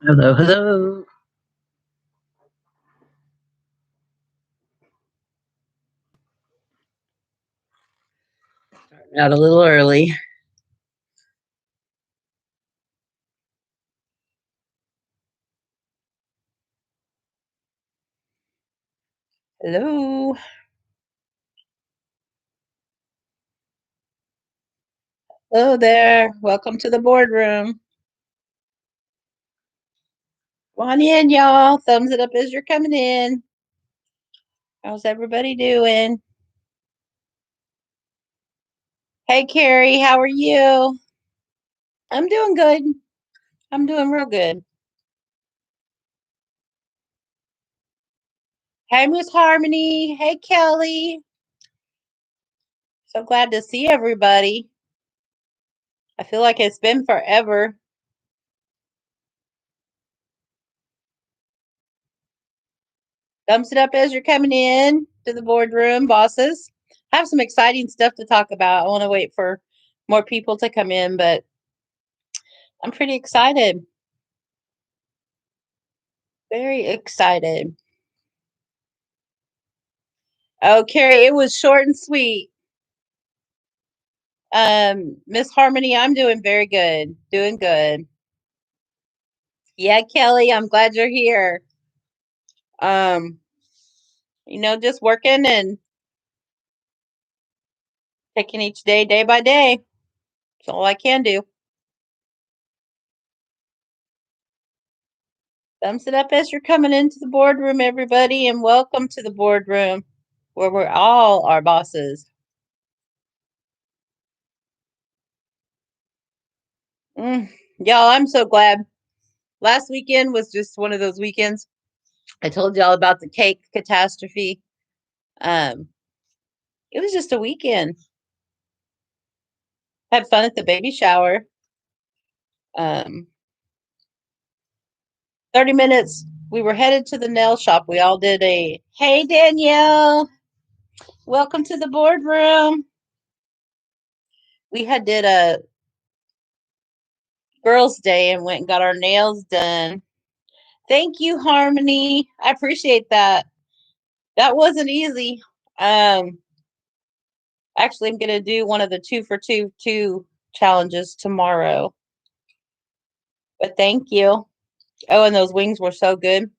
Hello, hello. Starting out a little early. Hello. Hello there. Welcome to the boardroom. Come on in, y'all. Thumbs it up as you're coming in. How's everybody doing? Hey, Carrie, how are you? I'm doing good. I'm doing real good. Hey, Miss Harmony. Hey, Kelly. So glad to see everybody. I feel like it's been forever. Thumbs it up as you're coming in to the boardroom, bosses. I have some exciting stuff to talk about. I want to wait for more people to come in, but I'm pretty excited. Very excited. Oh, Carrie, it was short and sweet. Miss Harmony, I'm doing very good. Doing good. Yeah, Kelly, I'm glad you're here. Um, just working and taking each day, day by day. That's all I can do. Thumbs it up as you're coming into the boardroom, everybody, and welcome to the boardroom where we're all our bosses. Y'all, I'm so glad. Last weekend was just one of those weekends. I told y'all about the cake catastrophe. Um, it was just a weekend. Had fun at the baby shower. Um, 30 minutes. We were headed to the nail shop. We all did a hey Danielle, welcome to the boardroom. We had did a girls' day and went and got our nails done. Thank you, Harmony. I appreciate that. That wasn't easy. Um, Actually, I'm gonna do one of the 2 for 2 challenges tomorrow. But thank you. Oh, and those wings were so good.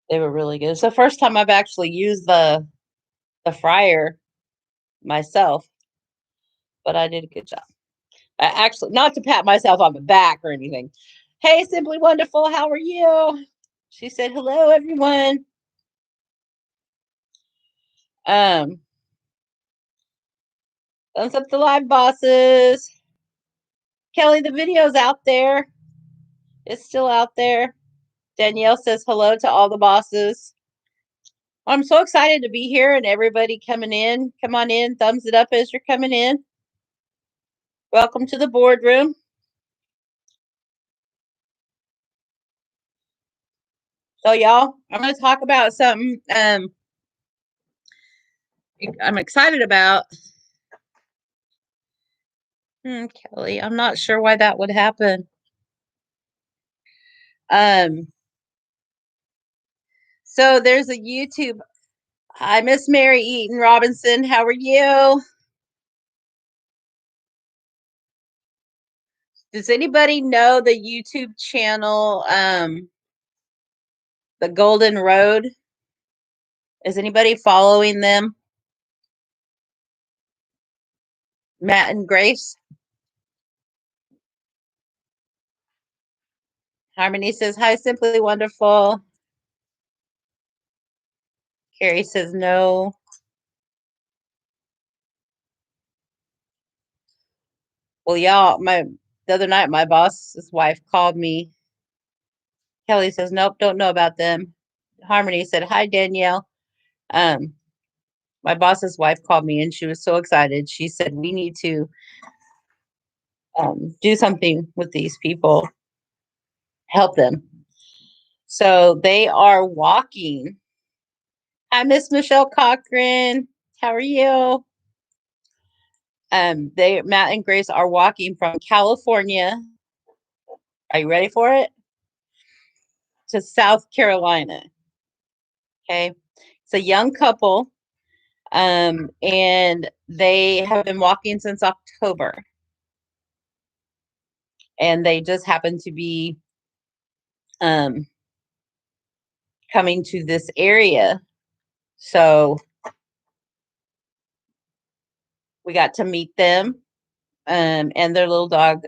They were really good. It's the first time I've actually used the fryer myself, but I did a good job. Actually, not to pat myself on the back or anything. Hey, Simply Wonderful, how are you? She said, hello, everyone. Um, Thumbs up the live bosses. Kelly, the video's out there. It's still out there. Danielle says hello to all the bosses. I'm so excited to be here and everybody coming in. Come on in. Thumbs it up as you're coming in. Welcome to the boardroom. So, y'all, I'm going to talk about something I'm excited about. Kelly, I'm not sure why that would happen. So there's a YouTube. Hi, Miss Mary Eaton Robinson. How are you? Does anybody know the YouTube channel, The Golden Road? Is anybody following them? Matt and Grace? Harmony says, hi, Simply Wonderful. Carrie says, no. Well, y'all, the other night, my boss's wife called me. Kelly says, nope, don't know about them. Harmony said, hi, Danielle. My boss's wife called me and she was so excited. She said, we need to do something with these people, help them. So they are walking. Hi, Miss Michelle Cochran. How are you? Matt and Grace are walking from California Are you ready for it? To South Carolina. Okay. It's a young couple, and they have been walking since October. And they just happen to be um, coming to this area. So we got to meet them, and their little dog,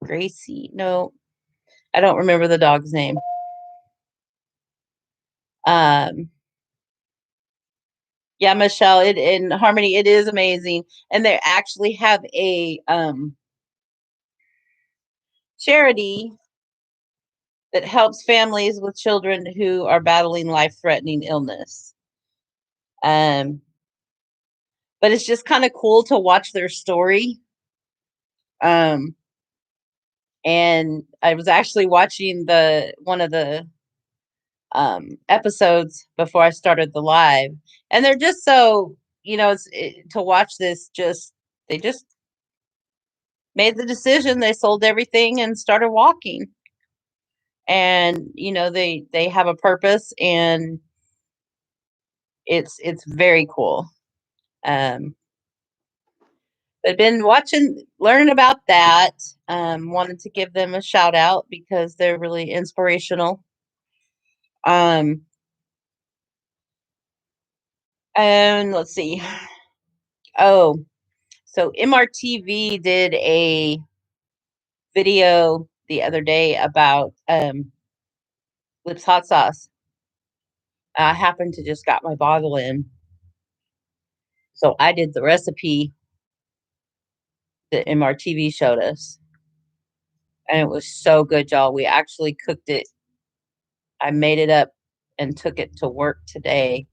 Gracie. No, I don't remember the dog's name. Yeah, Michelle, it in Harmony, it is amazing. And they actually have a charity that helps families with children who are battling life-threatening illness. Um, but it's just kind of cool to watch their story. Um, and I was actually watching the one of the episodes before I started the live, and they're just so, to watch this, just they just made the decision. They sold everything and started walking, and they have a purpose, and it's very cool. um I've been watching, learning about that. Wanted to give them a shout out because they're really inspirational. um and let's see. Oh, so MRTV did a video the other day about Lips hot sauce. I happened to just got my bottle in, so I did the recipe that MRTV showed us, and it was so good, y'all. We actually cooked it. I made it up and took it to work today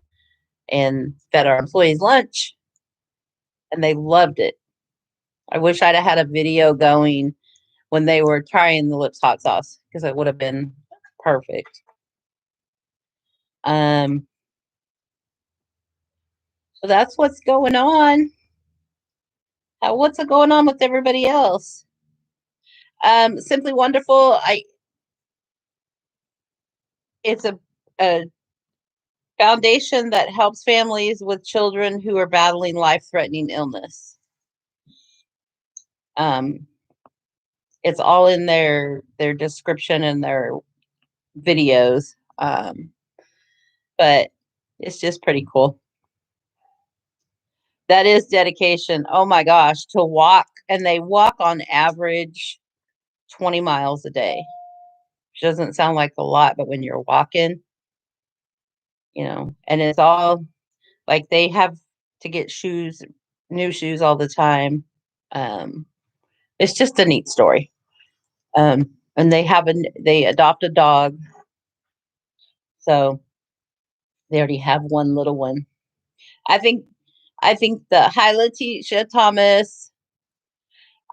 and fed our employees lunch, and they loved it. I wish I'd have had a video going when they were trying the Lips hot sauce, because it would have been perfect. So that's what's going on. What's going on with everybody else? Simply Wonderful. It's a foundation that helps families with children who are battling life-threatening illness. Um, it's all in their description and their videos. But it's just pretty cool. That is dedication. Oh my gosh, to walk, and they walk on average 20 miles a day. Which doesn't sound like a lot, but when you're walking, and it's all like they have to get new shoes all the time. Um, it's just a neat story. And they adopt a dog, so they already have one little one. I think I think the Letitia Thomas.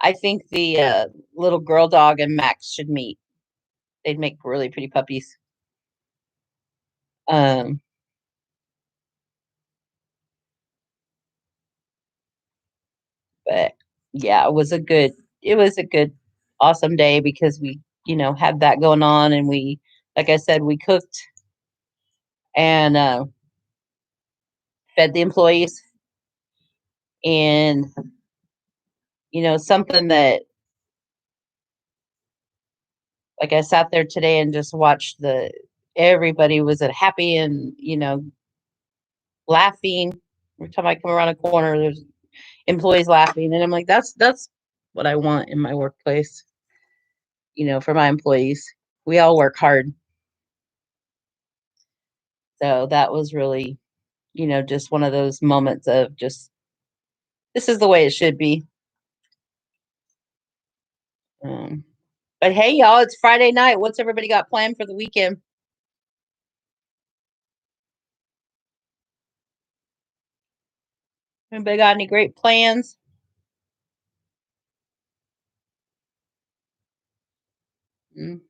I think the little girl dog and Max should meet. They'd make really pretty puppies. Um, but yeah, it was a good, awesome day because we, had that going on, and we, like I said, we cooked and fed the employees, and something that, like, I sat there today and just watched everybody was happy and laughing. Every time I come around a corner, there's employees laughing, and I'm like, that's what I want in my workplace. For my employees, we all work hard, so that was really, just one of those moments of just, this is the way it should be. Um, but hey, y'all, it's Friday night. What's everybody got planned for the weekend? Anybody got any great plans? Mm,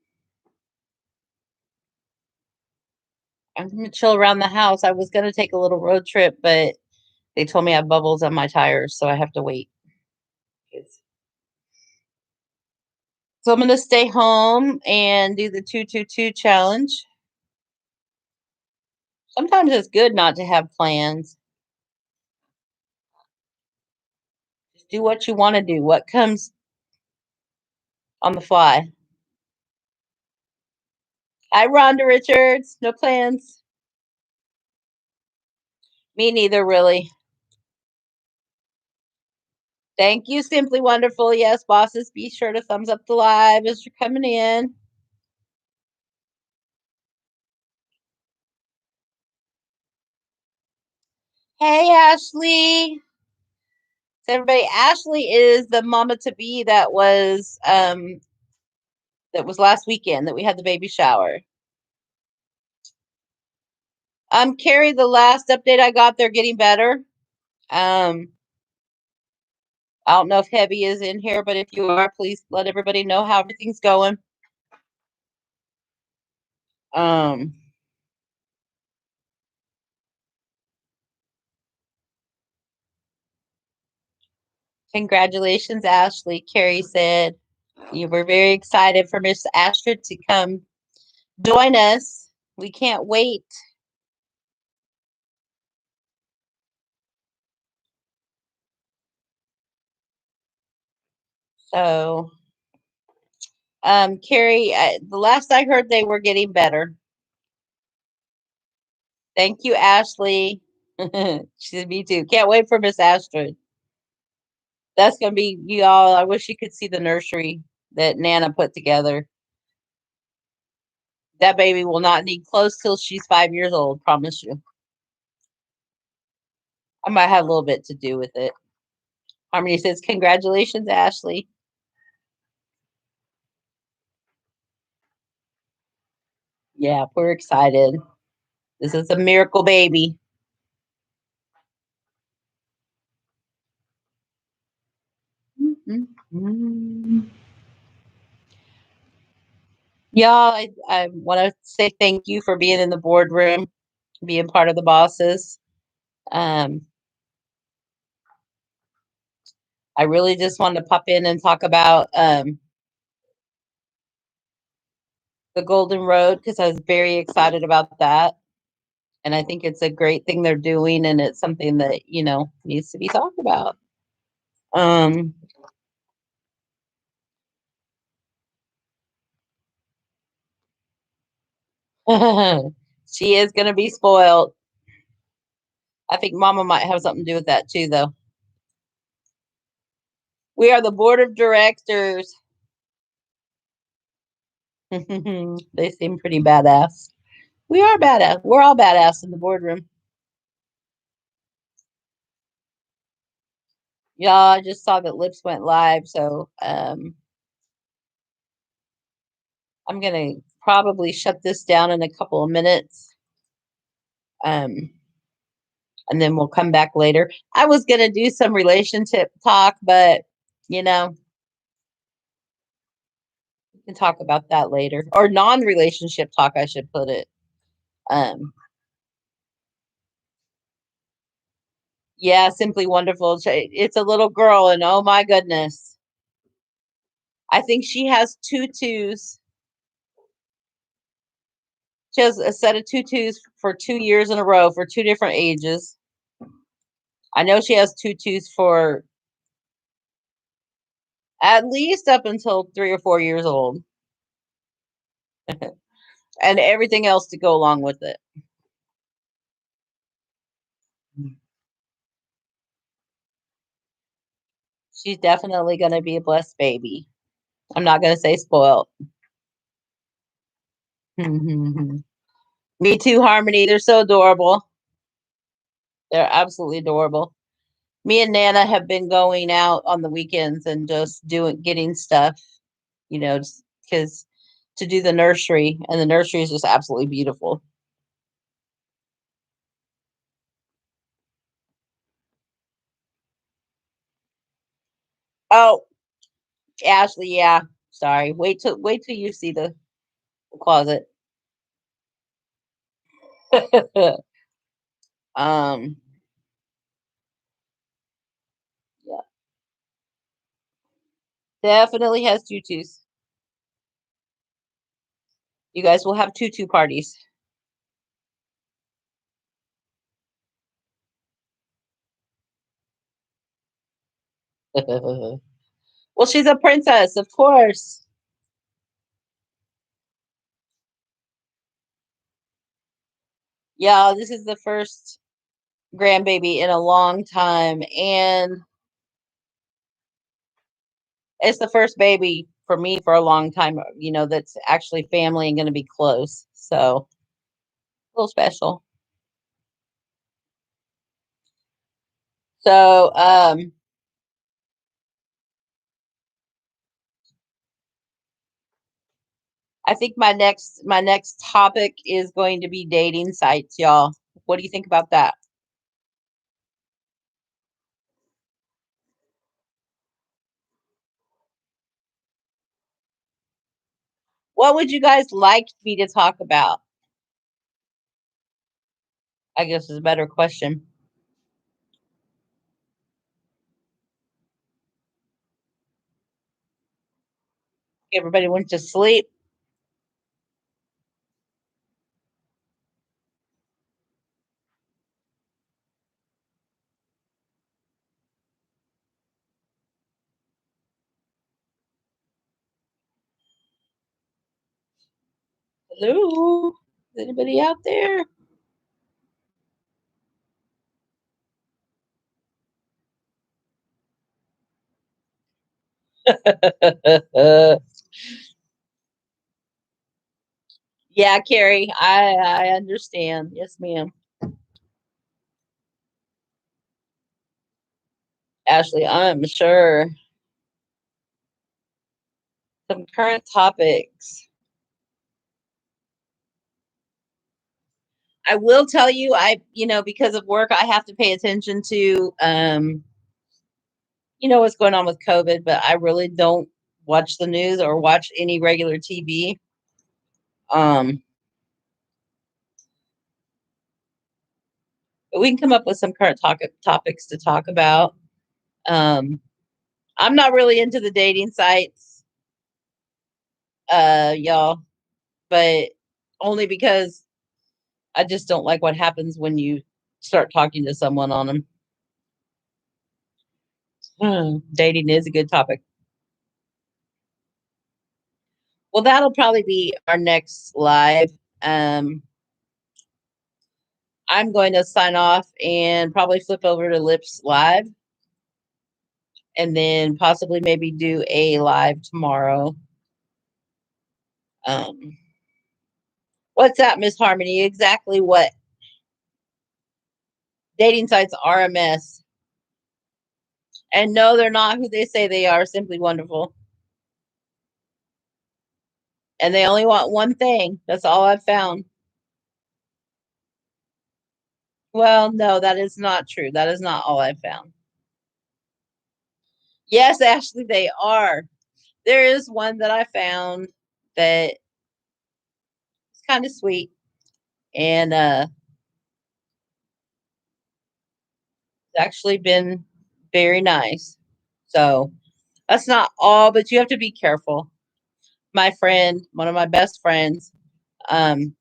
I'm gonna chill around the house. I was gonna take a little road trip, but they told me I have bubbles on my tires, so I have to wait. It's- So I'm going to stay home and do the 222 challenge. Sometimes it's good not to have plans. Just do what you want to do, what comes on the fly. Hi, Rhonda Richards. No plans. Me neither, really. Thank you, Simply Wonderful. Yes, bosses, be sure to thumbs up the live as you're coming in. Hey, Ashley. So everybody, Ashley is the mama to be that was last weekend that we had the baby shower. Carrie, the last update I got, they're getting better. I don't know if Heavy is in here, but if you are, please let everybody know how everything's going. Congratulations, Ashley. Carrie said you were very excited for Miss Astrid to come join us. We can't wait. So, Carrie, the last I heard, they were getting better. Thank you, Ashley. She said, me too. Can't wait for Miss Astrid. That's gonna be y'all. I wish you could see the nursery that Nana put together. That baby will not need clothes till she's 5 years old. Promise you. I might have a little bit to do with it. Harmony says, "Congratulations, Ashley." Yeah, we're excited. This is a miracle baby. Y'all, I want to say thank you for being in the boardroom, being part of the bosses. I really just wanted to pop in and talk about the Golden Road because I was very excited about that. And I think it's a great thing they're doing, and it's something that, needs to be talked about. She is going to be spoiled. I think Mama might have something to do with that too, though. We are the board of directors. They seem pretty badass. We are badass. We're all badass in the boardroom. Yeah, I just saw that Lips went live, so I'm gonna probably shut this down in a couple of minutes. And then we'll come back later. I was gonna do some relationship talk, but we can talk about that later. Or non-relationship talk, I should put it. Yeah, Simply Wonderful. It's a little girl, and oh my goodness. I think she has tutus. She has a set of tutus for 2 years in a row for two different ages. I know she has tutus for at least up until 3 or 4 years old. And everything else to go along with it. She's definitely going to be a blessed baby. I'm not going to say spoiled. Me too, Harmony. They're so adorable. They're absolutely adorable. Me and Nana have been going out on the weekends and just getting stuff, just because to do the nursery, and the nursery is just absolutely beautiful. Oh, Ashley, yeah. Sorry. Wait till you see the closet. um yeah. Definitely has tutus. You guys will have two parties. Well, she's a princess, of course. Yeah, this is the first grandbaby in a long time, and it's the first baby for me for a long time, that's actually family and going to be close. So, a little special. So, I think my next topic is going to be dating sites, y'all. What do you think about that? What would you guys like me to talk about? I guess is a better question. Everybody went to sleep. Hello? Is anybody out there? Yeah, Carrie, I understand. Yes, ma'am. Ashley, I'm sure. Some current topics. I will tell you, because of work, I have to pay attention to, what's going on with COVID, but I really don't watch the news or watch any regular TV. Um, but we can come up with some current topics to talk about. Um, I'm not really into the dating sites, y'all, but only because I just don't like what happens when you start talking to someone on them. Dating is a good topic. Well, that'll probably be our next live. Um, I'm going to sign off and probably flip over to Lips Live and then possibly maybe do a live tomorrow. Um, what's that, Miss Harmony? Exactly what? Dating sites are a mess. And no, they're not who they say they are. Simply wonderful. And they only want one thing. That's all I've found. Well, no, that is not true. That is not all I've found. Yes, actually, they are. There is one that I found that is kind of sweet, and it's actually been very nice. So that's not all, but you have to be careful. My friend, one of my best friends, um,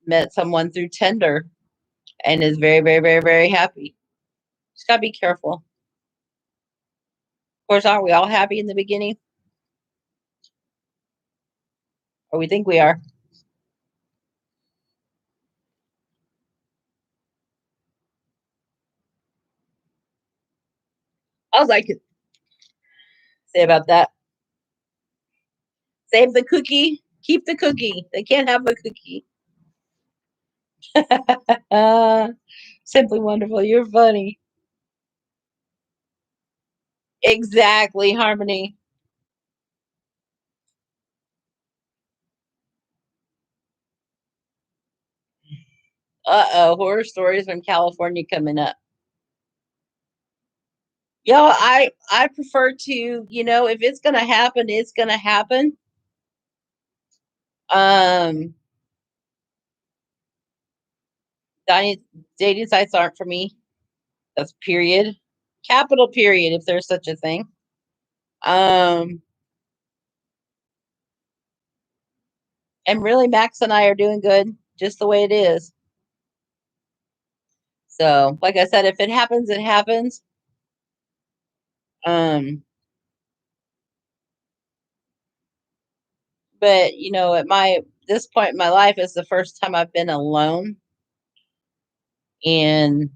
met someone through Tinder and is very, very, very, very happy. Just gotta be careful. Of course, aren't we all happy in the beginning? Or we think we are. I was like, say about that. Save the cookie, keep the cookie. They can't have a cookie. Simply wonderful. You're funny. Exactly, Harmony. Uh-oh, horror stories from California coming up. Yo, I prefer to, if it's gonna happen, it's gonna happen. Um, dating, dating sites aren't for me. That's period. Capital period, if there's such a thing. Um, And really, Max and I are doing good just the way it is. So, like I said, if it happens, it happens. Um, but at this point in my life is the first time I've been alone, and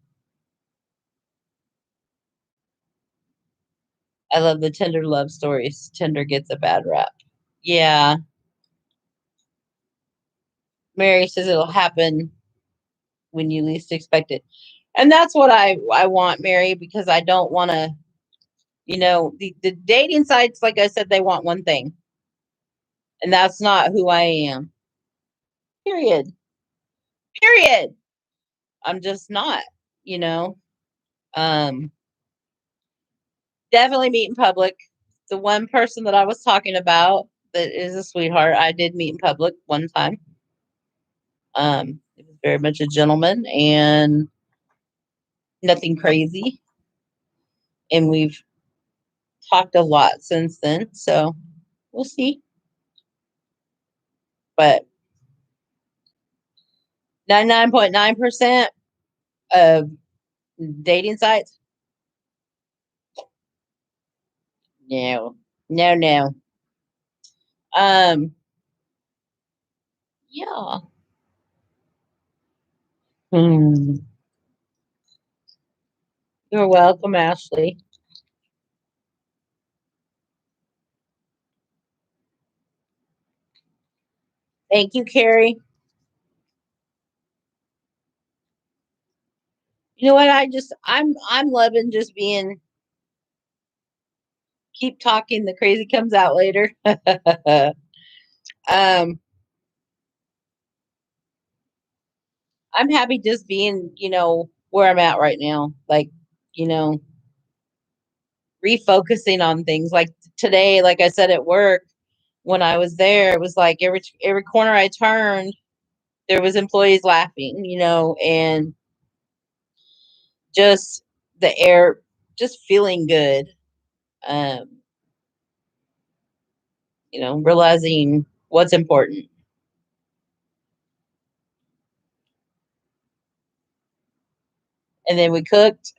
I love the Tinder love stories. Tinder gets a bad rap. Yeah, Mary says it'll happen when you least expect it, and that's what I want, Mary, because I don't want to. The dating sites, like I said, they want one thing, and that's not who I am. Period. Period. I'm just not. You know. Um, Definitely meet in public. The one person that I was talking about that is a sweetheart, I did meet in public one time. It was very much a gentleman and nothing crazy. And we've talked a lot since then. So we'll see. But 99.9% of dating sites, no, no, no. Um, yeah. Hmm. You're welcome, Ashley. Thank you, Carrie. You know what? I'm loving just being keep talking. The crazy comes out later. um, I'm happy just being, where I'm at right now. Like, you know, refocusing on things. Like today, like I said at work, when I was there, it was like every corner I turned, there was employees laughing, and just the air, just feeling good. Um, realizing what's important. And then we cooked.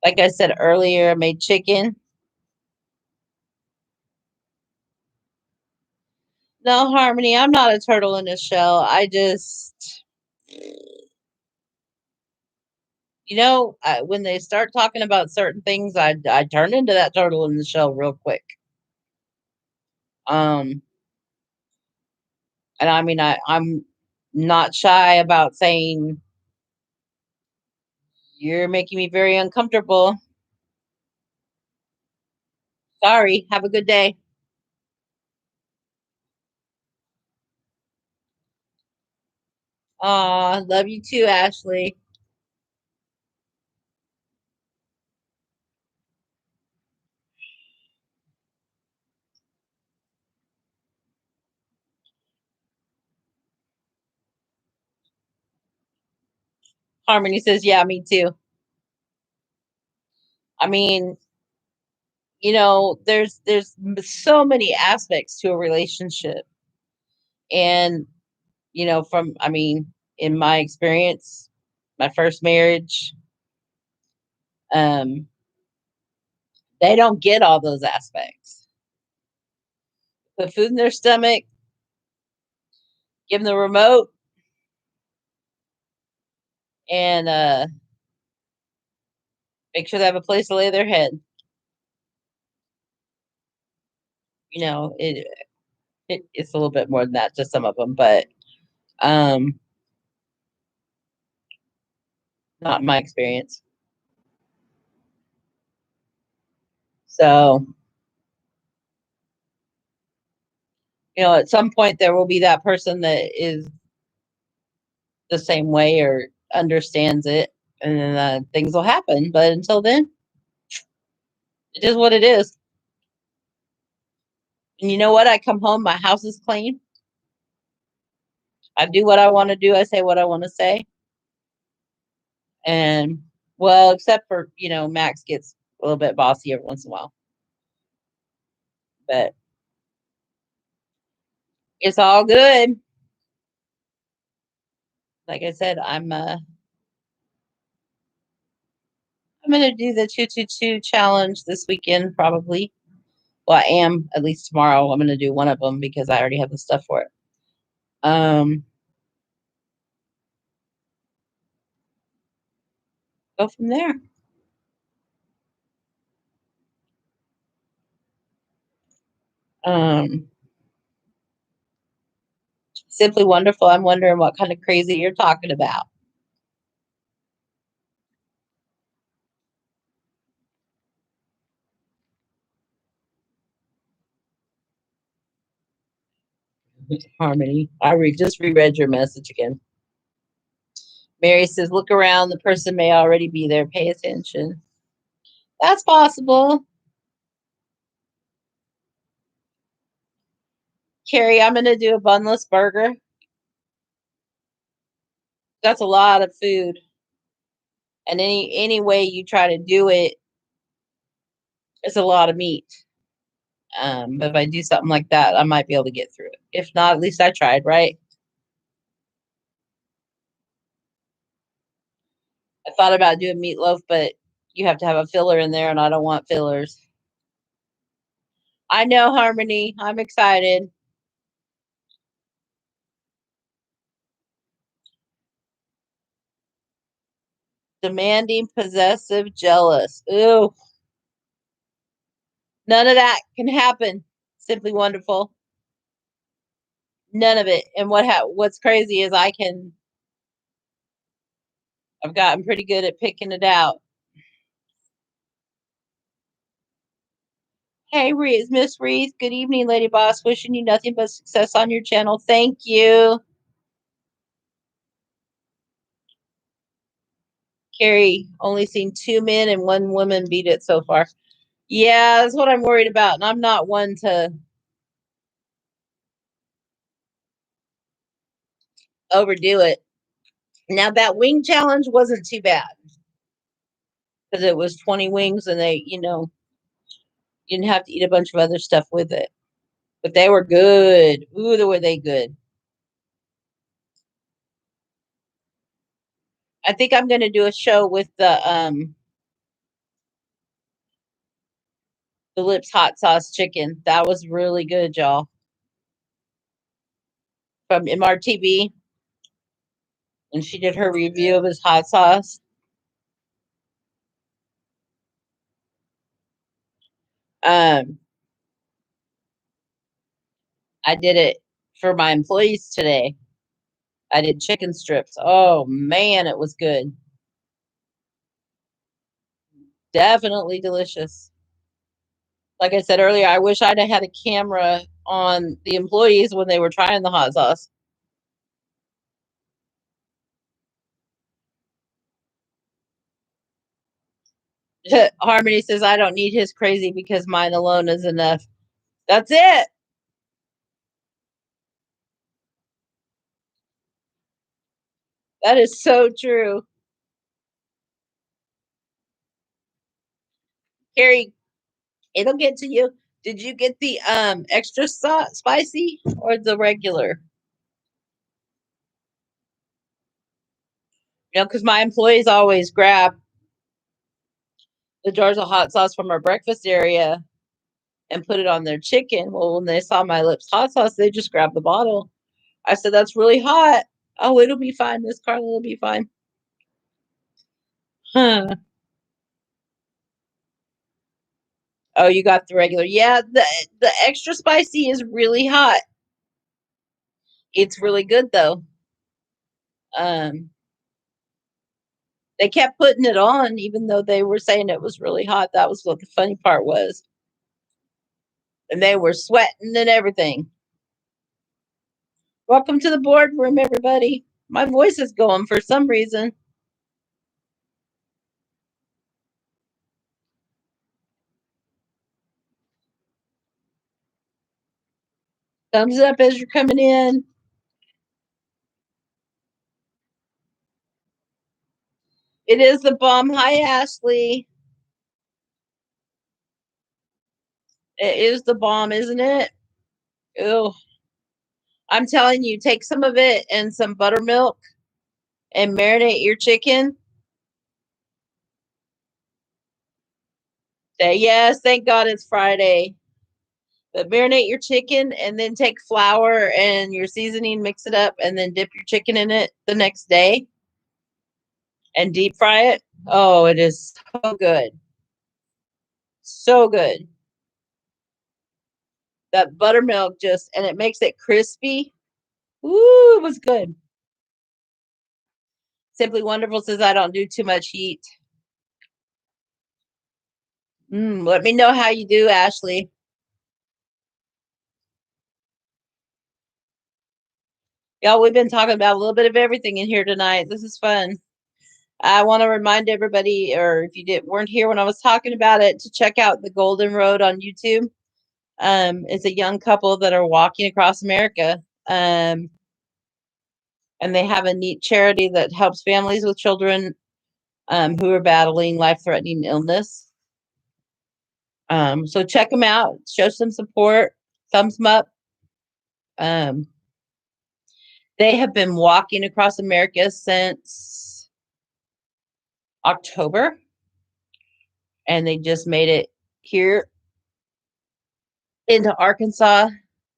Like I said earlier, I made chicken. No, Harmony, I'm not a turtle in a shell. When they start talking about certain things, I turn into that turtle in the shell real quick. Um, and I mean, I'm not shy about saying you're making me very uncomfortable. Sorry. Have a good day. Aw, love you too, Ashley. Harmony says, "Yeah, me too." I mean, there's so many aspects to a relationship, and in my experience, my first marriage, um, they don't get all those aspects. Put food in their stomach, give them the remote, and make sure they have a place to lay their head. It's a little bit more than that to some of them, but um, not in my experience. So, at some point there will be that person that is the same way or understands it, and then things will happen. But until then, it is what it is. And you know what? I come home, my house is clean. I do what I want to do. I say what I want to say. And well, except for, Max gets a little bit bossy every once in a while. But It's all good. Like I said, I'm gonna do the 222 challenge this weekend probably. Well, I am at least tomorrow. I'm gonna do one of them because I already have the stuff for it. Go from there. Um, Simply wonderful. I'm wondering what kind of crazy you're talking about. Harmony. Just reread your message again. Mary says, look around. The person may already be there. Pay attention. That's possible. Carrie, I'm going to do a bunless burger. That's a lot of food. And any way you try to do it, it's a lot of meat. But if I do something like that, I might be able to get through it. If not, at least I tried, right? I thought about doing meatloaf, but you have to have a filler in there, and I don't want fillers. I know, Harmony. I'm excited. Demanding, possessive, jealous. Ooh, none of that can happen. Simply wonderful. None of it. And what's crazy is I've gotten pretty good at picking it out. Hey, Reese, Miss Reese. Good evening, Lady Boss. Wishing you nothing but success on your channel. Thank you. Carrie, only seen 2 men and 1 woman beat it so far. Yeah, that's what I'm worried about. And I'm not one to overdo it. Now, that wing challenge wasn't too bad because it was 20 wings and you didn't have to eat a bunch of other stuff with it. But they were good. Ooh, were they good. I think I'm going to do a show with the Lips hot sauce chicken. That was really good, y'all. From MRTV. And she did her review of his hot sauce. Um, I did it for my employees today. I did chicken strips. Oh man, it was good. Definitely delicious. Like I said earlier, I wish I'd have had a camera on the employees when they were trying the hot sauce. Harmony says, I don't need his crazy because mine alone is enough. That's it. That is so true. Carrie, it'll get to you. Did you get the extra spicy or the regular? Because my employees always grab the jars of hot sauce from our breakfast area and put it on their chicken. Well, when they saw my Lips hot sauce, they just grabbed the bottle. I said, that's really hot. Oh, it'll be fine. Miss Carla will be fine. Huh. Oh, you got the regular. Yeah, the extra spicy is really hot. It's really good though. Um, they kept putting it on even though they were saying it was really hot. That was what the funny part was. And they were sweating and everything. Welcome to the boardroom, everybody. My voice is going for some reason. Thumbs up as you're coming in. It is the bomb. Hi, Ashley. It is the bomb, isn't it? Oh, I'm telling you, take some of it and some buttermilk and marinate your chicken. Say, yes, thank God it's Friday. But marinate your chicken and then take flour and your seasoning, mix it up, and then dip your chicken in it the next day and deep fry it. Oh, it is so good. So good. That buttermilk just, and it makes it crispy. Ooh, it was good. Simply Wonderful says I don't do too much heat. Let me know how you do, Ashley. Y'all, we've been talking about a little bit of everything in here tonight. This is fun. I want to remind everybody, or if you weren't here when I was talking about it, to check out the Golden Road on YouTube. It's a young couple that are walking across America. And they have a neat charity that helps families with children who are battling life-threatening illness. So check them out. Show some support. Thumbs them up. They have been walking across America since October, and they just made it here into Arkansas.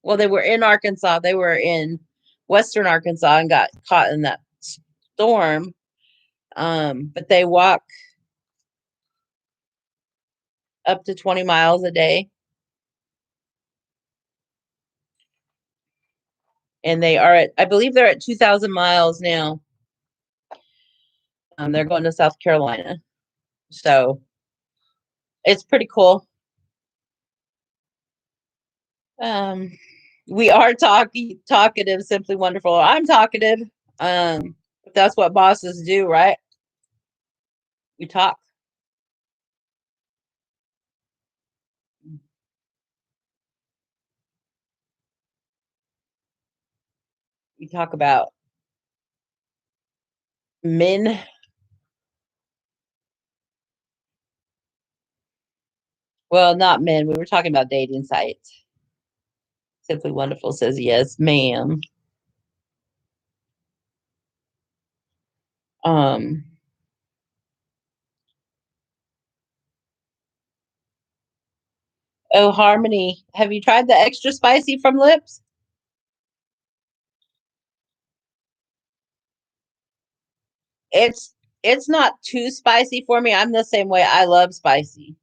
Well, they were in Arkansas. They were in western Arkansas and got caught in that storm. But they walk up to 20 miles a day. And they are at, I believe they're at 2,000 miles now. They're going to South Carolina. So it's pretty cool. We are talkative, Simply Wonderful. I'm talkative. That's what bosses do, right? We talk. We talk about men. Well, not men. We were talking about dating sites. Simply Wonderful says yes, ma'am. Um, oh, Harmony, have you tried the extra spicy from Lips? It's it's not too spicy for me. I'm the same way. I love spicy.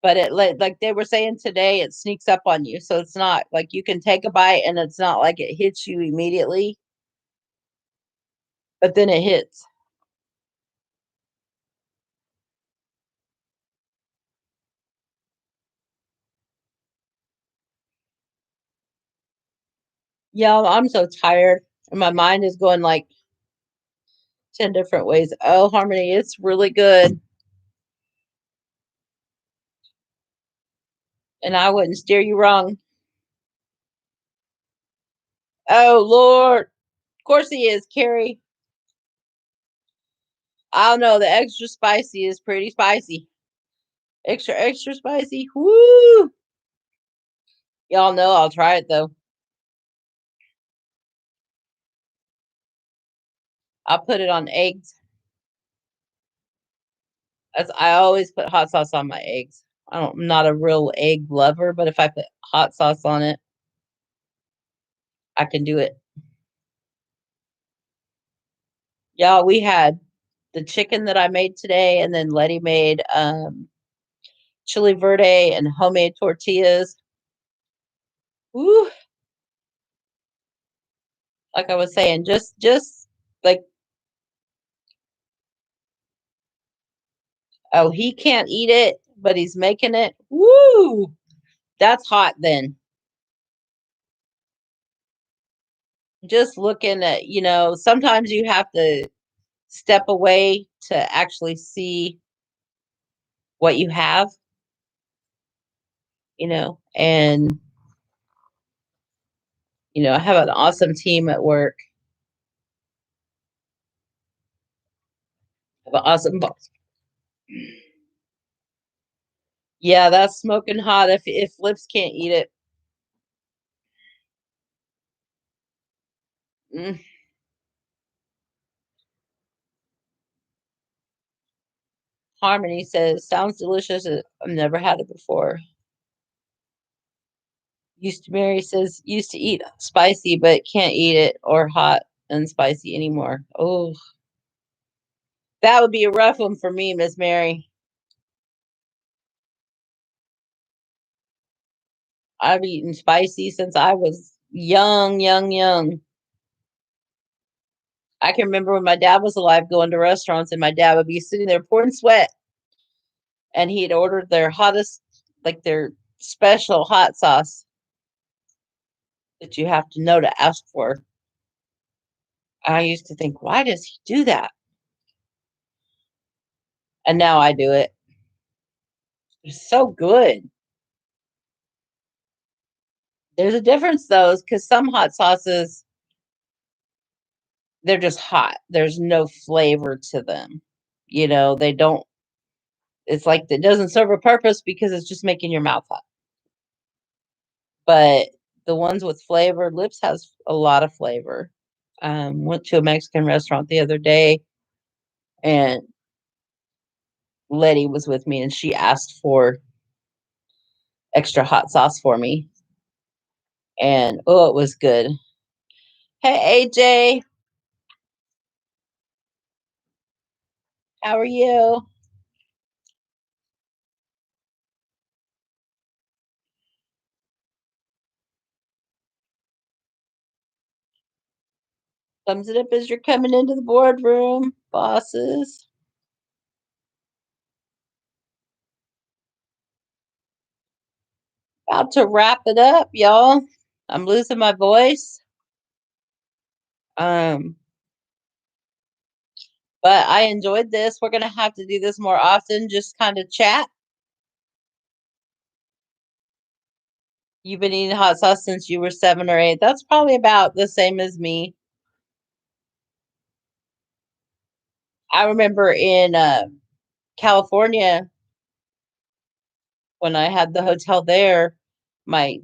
But it like they were saying today, it sneaks up on you. So it's not like you can take a bite and it's not like it hits you immediately, but then it hits. Yeah, I'm so tired. And my mind is going like 10 different ways. Oh, Harmony, it's really good. And I wouldn't steer you wrong. Oh, Lord. Of course he is, Carrie. I don't know. The extra spicy is pretty spicy. Extra spicy. Woo! Y'all know I'll try it though. I'll put it on eggs. I always put hot sauce on my eggs. I'm not a real egg lover, but if I put hot sauce on it, I can do it. Y'all, we had the chicken that I made today, and then Letty made chili verde and homemade tortillas. Woo! Like I was saying, just like, oh, he can't eat it, but he's making it. Woo! That's hot then. Just looking at, sometimes you have to step away to actually see what you have, and I have an awesome team at work. I have an awesome boss. Yeah, that's smoking hot if Lips can't eat it. Mm. Harmony says, sounds delicious. I've never had it before. Mary says, used to eat spicy, but can't eat it or hot and spicy anymore. Oh, that would be a rough one for me, Miss Mary. I've eaten spicy since I was young, young, young. I can remember when my dad was alive going to restaurants and my dad would be sitting there pouring sweat and he had ordered their hottest, like their special hot sauce that you have to know to ask for. I used to think, why does he do that? And now I do it. It's so good. There's a difference though, because some hot sauces, they're just hot. There's no flavor to them. They don't, it's like it doesn't serve a purpose because it's just making your mouth hot. But the ones with flavor, Lips has a lot of flavor. Went to a Mexican restaurant the other day and Letty was with me and she asked for extra hot sauce for me. And oh, it was good. Hey, AJ, how are you? Thumbs it up as you're coming into the boardroom, bosses. About to wrap it up, y'all. I'm losing my voice. Um, but I enjoyed this. We're gonna have to do this more often, just kind of chat. You've been eating hot sauce since you were 7 or 8. That's probably about the same as me. I remember in California when I had the hotel there, my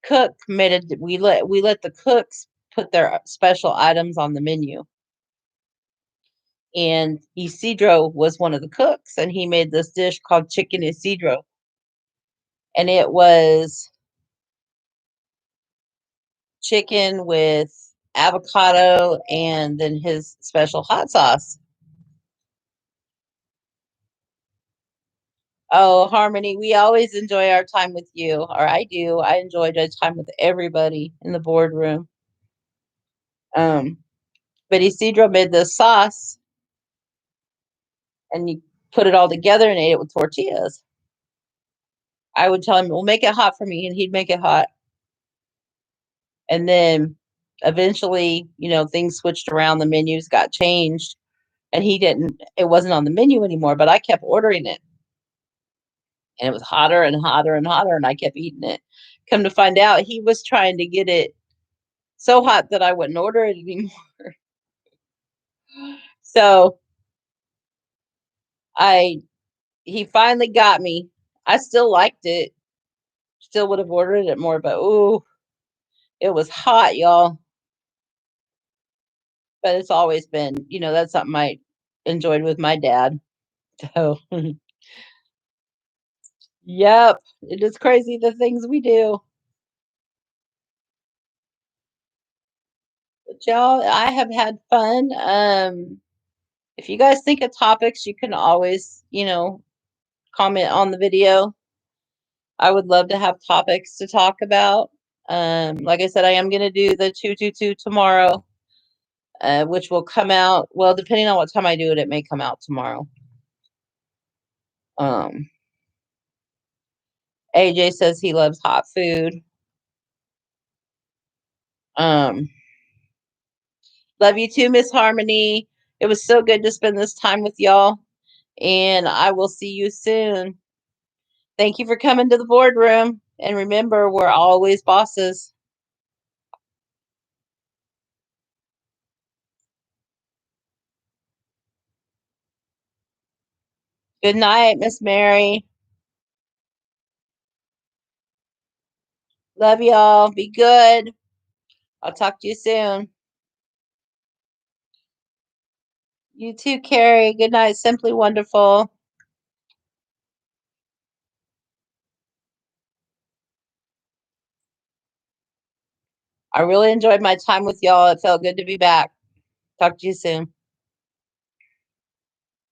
cook made it. We let the cooks put their special items on the menu, and Isidro was one of the cooks, and he made this dish called chicken Isidro, and it was chicken with avocado and then his special hot sauce. Oh, Harmony, we always enjoy our time with you, or I do. I enjoyed our time with everybody in the boardroom. Um, but Isidro made this sauce and you put it all together and ate it with tortillas. I would tell him, well, make it hot for me, and he'd make it hot. And then eventually, things switched around, the menus got changed, and it wasn't on the menu anymore, but I kept ordering it. And it was hotter and hotter and hotter, and I kept eating it. Come to find out, he was trying to get it so hot that I wouldn't order it anymore. So I he finally got me. I still liked it. Still would have ordered it more, but ooh, it was hot, y'all. But it's always been, that's something I enjoyed with my dad. So, yep, it is crazy the things we do. But y'all, I have had fun. If you guys think of topics, you can always, comment on the video. I would love to have topics to talk about. Like I said, I am going to do the 222 tomorrow, which will come out. Well, depending on what time I do it, it may come out tomorrow. Um, AJ says he loves hot food. Um, Love you too, Miss Harmony. It was so good to spend this time with y'all, and I will see you soon. Thank you for coming to the boardroom. And remember, we're always bosses. Good night, Miss Mary. Love y'all. Be good. I'll talk to you soon. You too, Carrie. Good night. Simply wonderful. I really enjoyed my time with y'all. It felt good to be back. Talk to you soon.